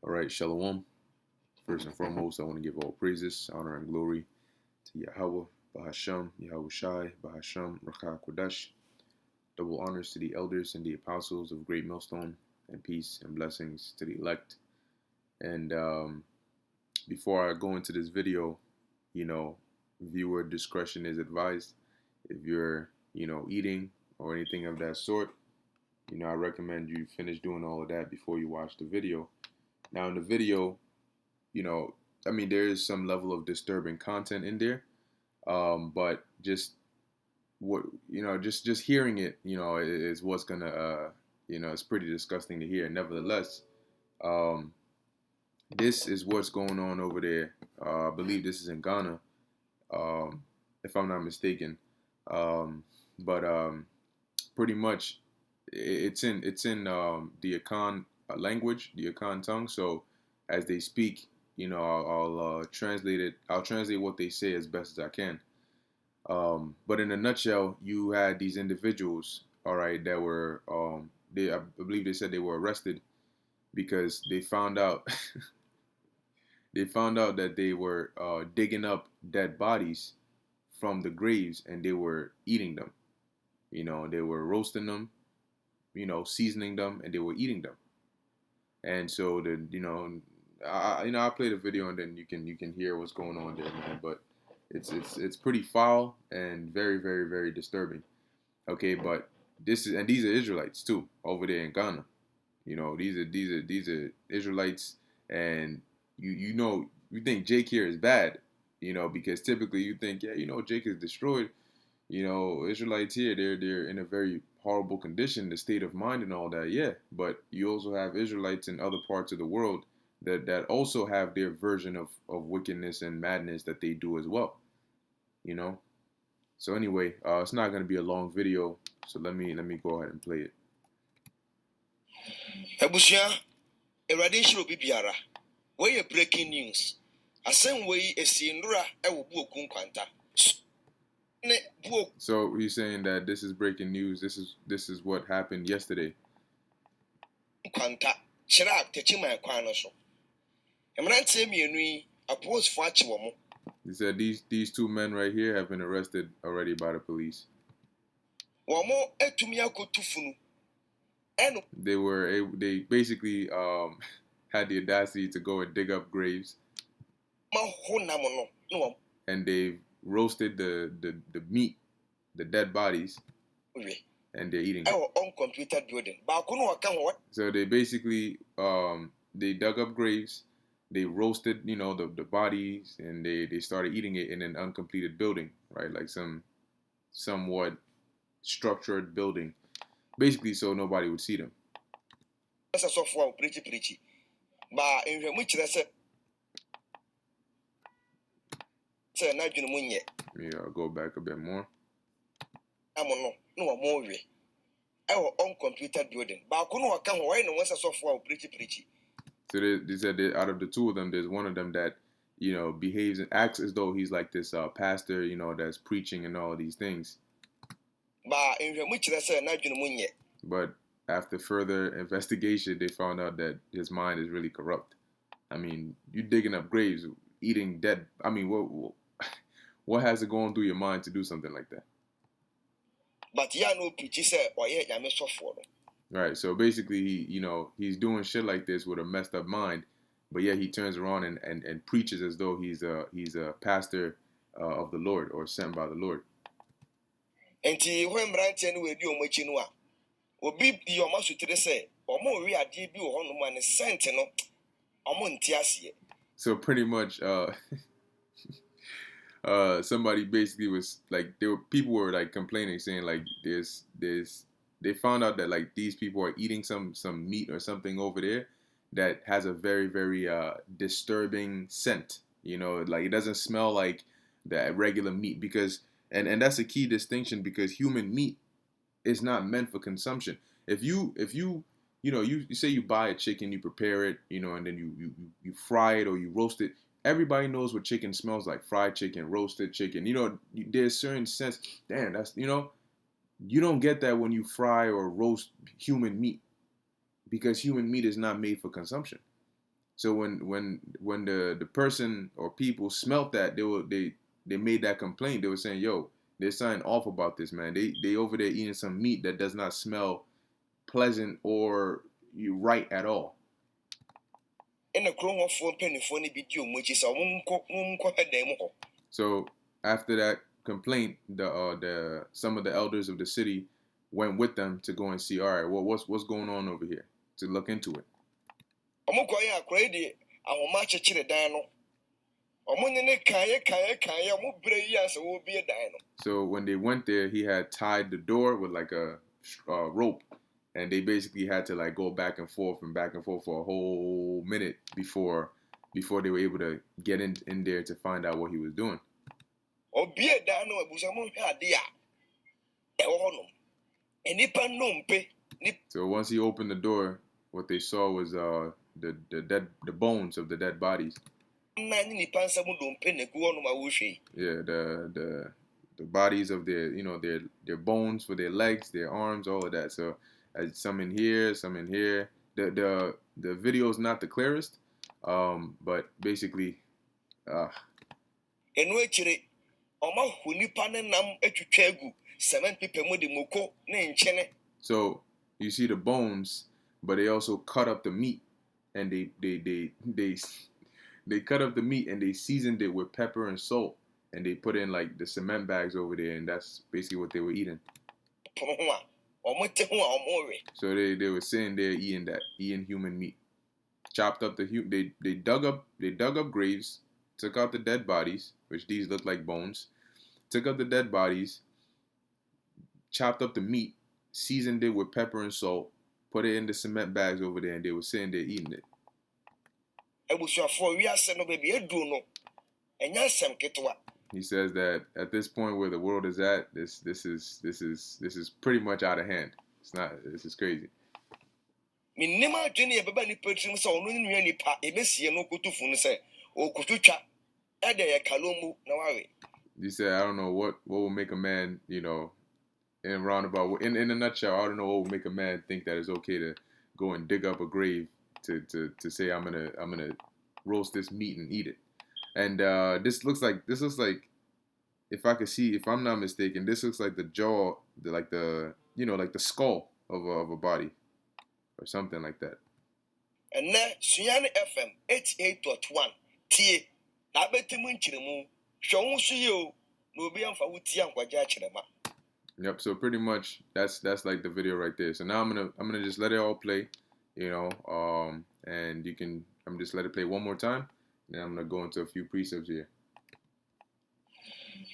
All right, Shalom. First and foremost, I want to give all praises, honor, and glory to Yahweh, Bahasham, Yahweh Shai, Bahasham, Rakah Kodash. Double honors to the elders and the apostles of Great Millstone, and peace and blessings to the elect. And before I go into this video, viewer discretion is advised. If you're, eating or anything of that sort, I recommend you finish doing all of that before you watch the video. Now, in the video, there is some level of disturbing content in there, but just just hearing it, is what's gonna, it's pretty disgusting to hear. Nevertheless, um, this is what's going on over there. I believe this is in Ghana, if I'm not mistaken. But pretty much, it's in the Akan language, the Akan tongue. So as they speak, I'll translate it. I'll translate what they say as best as I can. But in a nutshell, you had these individuals, all right, that were I believe they said they were arrested because they found out they found out that they were digging up dead bodies from the graves and they were eating them. They were roasting them, seasoning them, and they were eating them. And so I play the video and then you can hear what's going on there, man. But it's pretty foul and very, very, very disturbing. Okay, but these are Israelites too over there in Ghana. These are Israelites, and you think Jake here is bad, because typically you think, yeah, Jake is destroyed. Israelites here, they're in a very horrible condition, the state of mind and all that, yeah. But you also have Israelites in other parts of the world that also have their version of wickedness and madness that they do as well. So anyway, it's not gonna be a long video, so let me go ahead and play it. Ebusia, Erade Shiro Bibiara. Where breaking news? Asem we esinura ewo bu okun kwanta. So he's saying that this is breaking news. This is what happened yesterday. Kwanta Chirak techima kwan no so. Emrante mienu yi apos fo achi wo mo. He said these two men right here have been arrested already by the police. Wo mo etumi akotu funu. They basically had the audacity to go and dig up graves. And they roasted the meat, the dead bodies, and they're eating it. So they basically they dug up graves, they roasted the bodies, and they started eating it in an uncompleted building, right? Like some somewhat structured building, basically so nobody would see them. Yeah, I'll go back a bit more. Uncompleted building. So they said that out of the two of them, there's one of them that behaves and acts as though he's like this pastor, that's preaching and all these things. But after further investigation, they found out that his mind is really corrupt. I mean, you digging up graves, eating dead. I mean, what has it going through your mind to do something like that? But yeah, no preacher said, "Oh yeah, Right. So basically, he's doing shit like this with a messed up mind, but yet he turns around and preaches as though he's a pastor of the Lord or sent by the Lord. And when Branton will do Mochinua, will be your master to say, or more real DB or one sentinel, or Montiasi. So pretty much, somebody basically was like, people were like complaining, saying like they found out that like these people are eating some meat or something over there that has a very, very disturbing scent. Like it doesn't smell like the regular meat, because and that's a key distinction, because human meat is not meant for consumption. If you you say you buy a chicken, you prepare it, and then you fry it or you roast it. Everybody knows what chicken smells like: fried chicken, roasted chicken. There's certain sense. Damn, that's you don't get that when you fry or roast human meat, because human meat is not made for consumption. So when the person or people smelt that, they made that complaint. They were saying, "Yo, there's something off about this, man. They over there eating some meat that does not smell pleasant or you right at all." So after that complaint, the some of the elders of the city went with them to go and see. All right, well, what's going on over here? To look into it. So when they went there, he had tied the door with like a rope, and they basically had to like go back and forth for a whole minute before they were able to get in there to find out what he was doing. So once he opened the door, what they saw was the bones of the dead bodies. Yeah, the bodies of their bones for their legs, their arms, all of that. So some in here, some in here. The video is not the clearest, but basically. So you see the bones, but they also cut up the meat, and they cut up the meat and they seasoned it with pepper and salt, and they put in like the cement bags over there, and that's basically what they were eating. So they were sitting there eating human meat. Chopped up they dug up graves, took out the dead bodies, which these look like bones, took out the dead bodies, chopped up the meat, seasoned it with pepper and salt, put it in the cement bags over there, and they were sitting there eating it. He says that at this point where the world is at, this is pretty much out of hand. This is crazy. He said, I don't know what will make a man, in a roundabout, in a nutshell, I don't know what will make a man think that it's okay to go and dig up a grave to say I'm gonna roast this meat and eat it. And this looks like, if I'm not mistaken, this looks like the jaw, like the skull of a body or something like that. And now Sunyani FM 88.1 tie na betimu nchiremu shwo suyo no bi amfa wuti ankwaja chirema. Yep, so pretty much that's like the video right there. So now I'm gonna just let it all play, and I'm just let it play one more time, and then I'm gonna go into a few precepts here.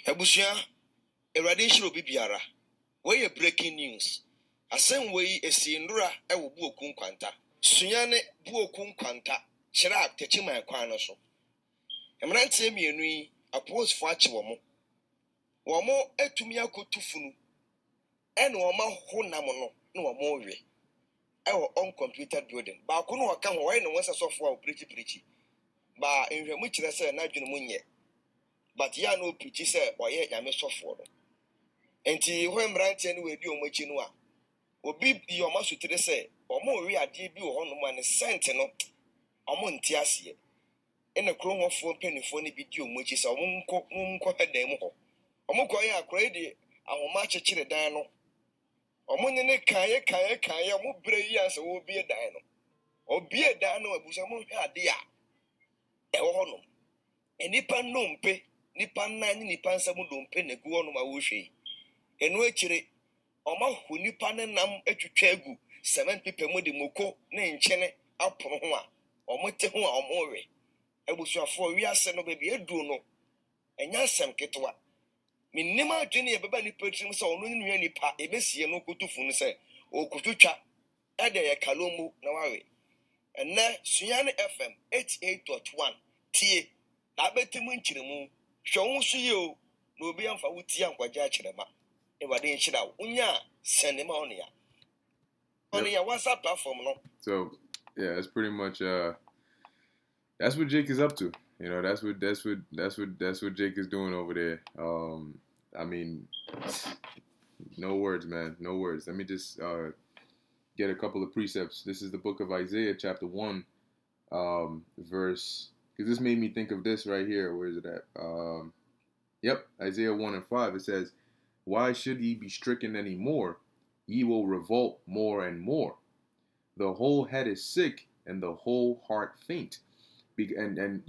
Ebusia, Erade Shiro Bibiara. Where breaking news? Asem wei esi ndura ewo bu okun kwanta. Sunyane bu okun kwanta. Chira techi man kwan no so. Emrante mienu yi apostle achi wo mo. Wo mo etumi akotu funu. Ene wo ma honam no na wo mo we. Ewo on computer building. Ba ko no waka ho wai no wonsa sofo a preach. Ba enhwemu kire se na adwene munye. But ya no preach se oye nyame sofo no. Enti ho emrante no we di omachi no a obi yo ma sutire se omo we ade bi wo hono ma ne sent no omo nti ase ene kro hofo penifo ne bi di omachi se omo nko hedan mu ho omo ko ya akra di ahoma chechire dan no omo ne kaye omo bre yi anse wo bi dan no obi dan no abusa mo hwe ade a e wo hono enipa nompe nipa nan nipa nsam dompe ne gu hono ma wo hwe enu akire oma hunipa ne nam atwitwa agu cement pipe mu de moko ne nkyene apono ho a omote ho a omowe abusuafo wiase no baabi edu no enya asem ketwa minnim adwene ye beba ni petrim se ono nua nipa ebesie no kotufu no se okututwa ade ye kalomu na wawe enne Sunyane FM 88.1 tie na betimu nkyiremu hwo so ye o na obi amfa wuti ankwaja akirema. So yeah, that's pretty much that's what Jake is up to. That's what Jake is doing over there. I mean, no words, man, no words. Let me just get a couple of precepts. This is the book of Isaiah, chapter 1, verse, because this made me think of this right here. Where is it at? Yep, Isaiah 1 and 5. It says, "Why should ye be stricken any more? Ye will revolt more and more. The whole head is sick, and the whole heart faint." And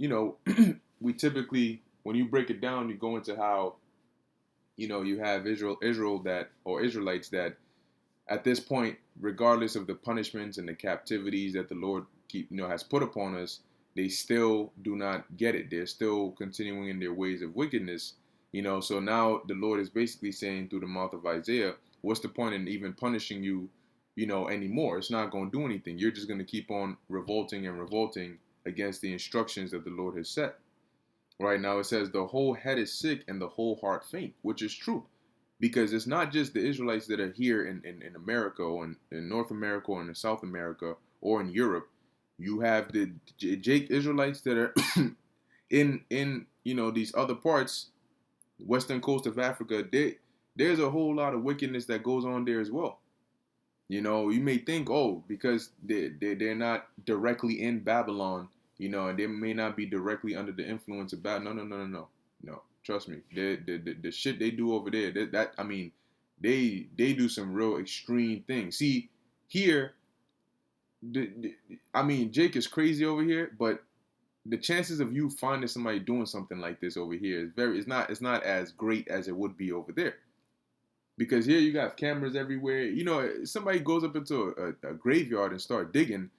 we typically, when you break it down, you go into how, you have Israel that, or Israelites that, at this point, regardless of the punishments and the captivities that the Lord has put upon us, they still do not get it. They're still continuing in their ways of wickedness. So now the Lord is basically saying through the mouth of Isaiah, what's the point in even punishing you, anymore? It's not going to do anything. You're just going to keep on revolting and revolting against the instructions that the Lord has set. Right now it says the whole head is sick and the whole heart faint, which is true. Because it's not just the Israelites that are here in America or in North America or in South America or in Europe. You have the Jake Israelites that are in these other parts, western coast of Africa. There's a whole lot of wickedness that goes on there as well. You may think, oh, because they're not directly in Babylon, and they may not be directly under the influence of Babylon. No. Trust me, the shit they do over there, they do some real extreme things. See, here, Jake is crazy over here, but the chances of you finding somebody doing something like this over here it's not as great as it would be over there. Because here you got cameras everywhere. Somebody goes up into a graveyard and start digging,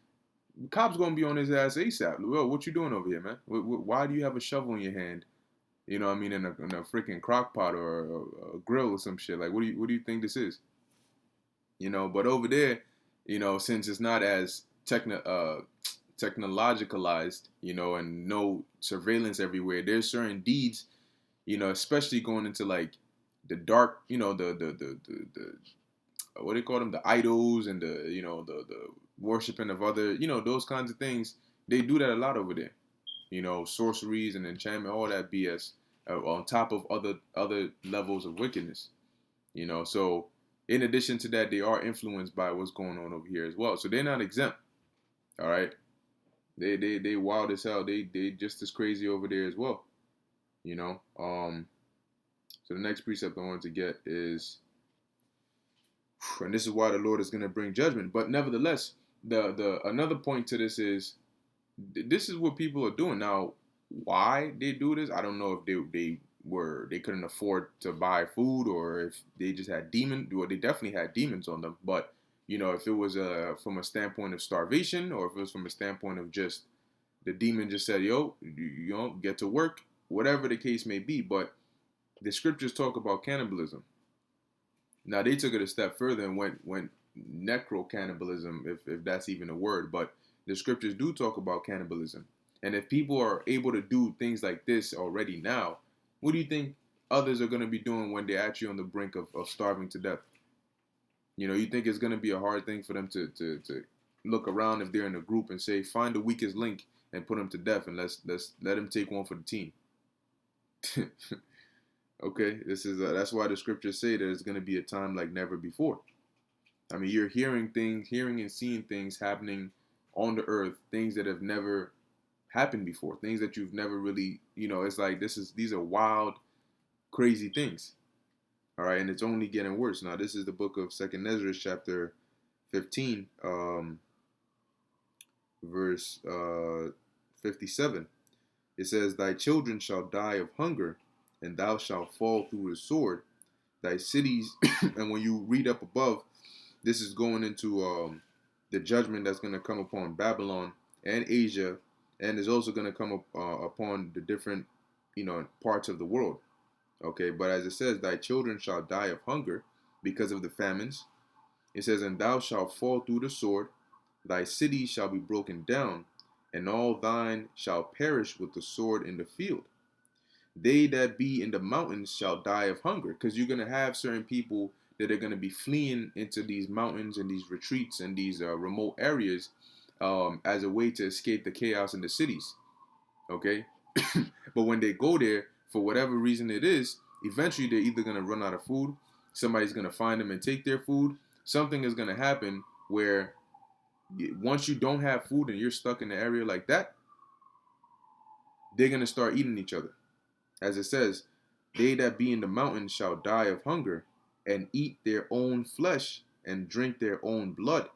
the cops gonna be on his ass ASAP. Well, what you doing over here, man? Why do you have a shovel in your hand? In a freaking crock pot or a grill or some shit. Like, what do you think this is? But over there, since it's not as technologicalized, and no surveillance everywhere, there's certain deeds, especially going into like the dark, the what do they call them, the idols and the worshiping of other, those kinds of things. They do that a lot over there. Sorceries and enchantment, all that BS, on top of other levels of wickedness. So in addition to that, they are influenced by what's going on over here as well. So they're not exempt. All right, they wild as hell. They just as crazy over there as well. So the next precept I wanted to get is, and this is why the Lord is going to bring judgment. But nevertheless, the another point to this is, this is what people are doing now. Why they do this, I don't know if they couldn't afford to buy food, or if they just had well, they definitely had demons on them. But if it was from a standpoint of starvation, or if it was from a standpoint of just the demon just said, yo, you don't get to work, whatever the case may be. But the scriptures talk about cannibalism. Now they took it a step further and went necro cannibalism, if that's even a word. But the scriptures do talk about cannibalism. And if people are able to do things like this already now, what do you think others are going to be doing when they're actually on the brink of starving to death? You think it's going to be a hard thing for them to look around if they're in a group and say, find the weakest link and put them to death, and let's let him take one for the team. Okay, this is that's why the scriptures say that it's going to be a time like never before. You're hearing and seeing things happening on the earth, things that have never happened before, things that you've never really, it's like these are wild, crazy things. All right, and it's only getting worse. Now, this is the book of 2nd Ezra, chapter 15, verse 57. It says, "Thy children shall die of hunger, and thou shalt fall through the sword. Thy cities," and when you read up above, this is going into the judgment that's going to come upon Babylon and Asia, and is also going to come up upon the different, parts of the world. Okay, but as it says, thy children shall die of hunger because of the famines. It says, and thou shalt fall through the sword, thy cities shall be broken down, and all thine shall perish with the sword in the field. They that be in the mountains shall die of hunger, because you're going to have certain people that are going to be fleeing into these mountains and these retreats and these remote areas as a way to escape the chaos in the cities. Okay, but when they go there, for whatever reason it is, eventually they're either going to run out of food, somebody's going to find them and take their food, something is going to happen where Once you don't have food and you're stuck in an area like that, they're gonna start eating each other. As it says, they that be in the mountains shall die of hunger, and eat their own flesh, and drink their own blood.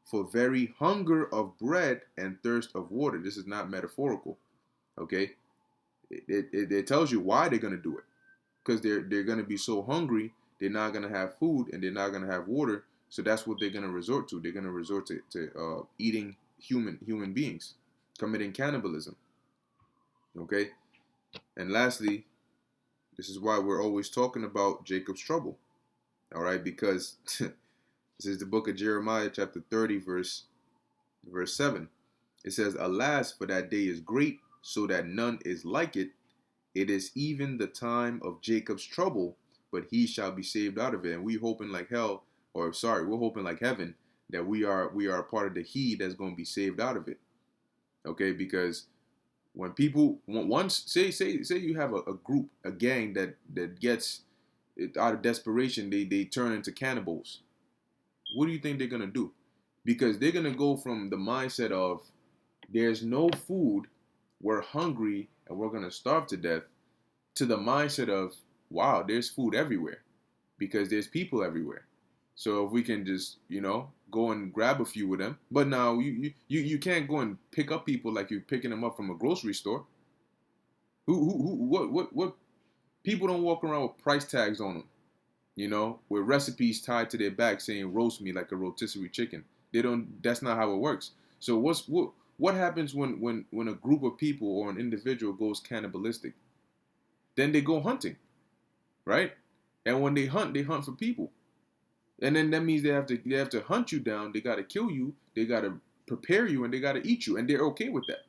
For very hunger of bread and thirst of water. This is not metaphorical. Okay, it tells you why they're gonna do it, because they're gonna be so hungry, they're not gonna have food and they're not gonna have water. So that's what they're gonna resort to. They're gonna resort to eating human beings, committing cannibalism. Okay, and lastly, this is why we're always talking about Jacob's trouble. All right, because this is the book of Jeremiah, chapter 30, verse 7. It says, "Alas, for that day is great, so that none is like it. It is even the time of Jacob's trouble, but he shall be saved out of it." And we hoping like hell, or sorry, we're hoping like heaven that we are a part of the he that's going to be saved out of it. Okay, because when people once say you have a group, a gang that gets out of desperation, they turn into cannibals. What do you think they're gonna do? Because they're gonna go from the mindset of there's no food, we're hungry, and we're gonna starve to death, to the mindset of wow, there's food everywhere because there's people everywhere. So if we can just go and grab a few of them, but now you can't go and pick up people like you're picking them up from a grocery store. Who what people don't walk around with price tags on them, with recipes tied to their back saying roast me like a rotisserie chicken. They don't. That's not how it works. So what happens when a group of people or an individual goes cannibalistic? Then they go hunting, right? And when they hunt for people, and then that means they have to hunt you down. They got to kill you. They got to prepare you, and they got to eat you, and they're okay with that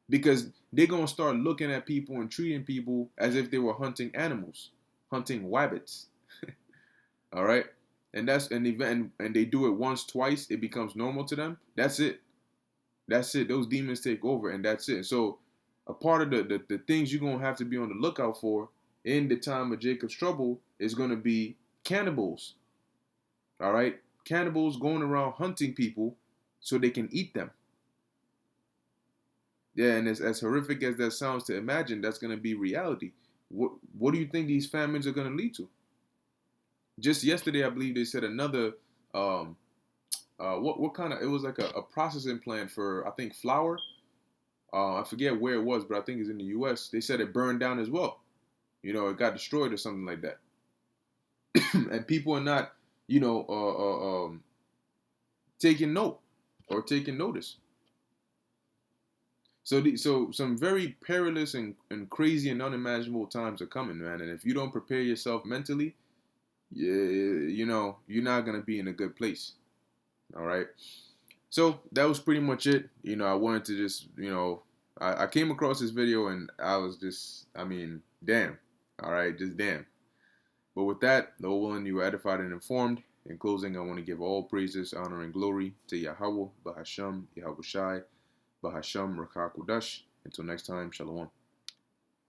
because they're gonna start looking at people and treating people as if they were hunting animals, hunting wabbits. All right, and that's an event, and they do it once, twice, it becomes normal to them. That's it. That's it. Those demons take over, and that's it. So, a part of the things you're gonna have to be on the lookout for in the time of Jacob's trouble is gonna be cannibals. All right, cannibals going around hunting people so they can eat them. Yeah, and as horrific as that sounds to imagine, that's gonna be reality. What do you think these famines are gonna lead to? Just yesterday, I believe they said another um, what kind of, it was like a processing plant for, I think, flour. I forget where it was, but I think it's in the U.S. They said it burned down as well. It got destroyed or something like that. And people are not, taking note or taking notice. So some very perilous and crazy and unimaginable times are coming, man. And if you don't prepare yourself mentally, yeah, you're not gonna be in a good place. All right. So that was pretty much it. I wanted to just, I came across this video and I was just, I mean, damn. All right, just damn. But with that, Lord willing, you were edified and informed. In closing, I want to give all praises, honor, and glory to Yahweh, Bahasham, Yahushai, Bahasham, Rakha Kudash. Until next time, Shalom.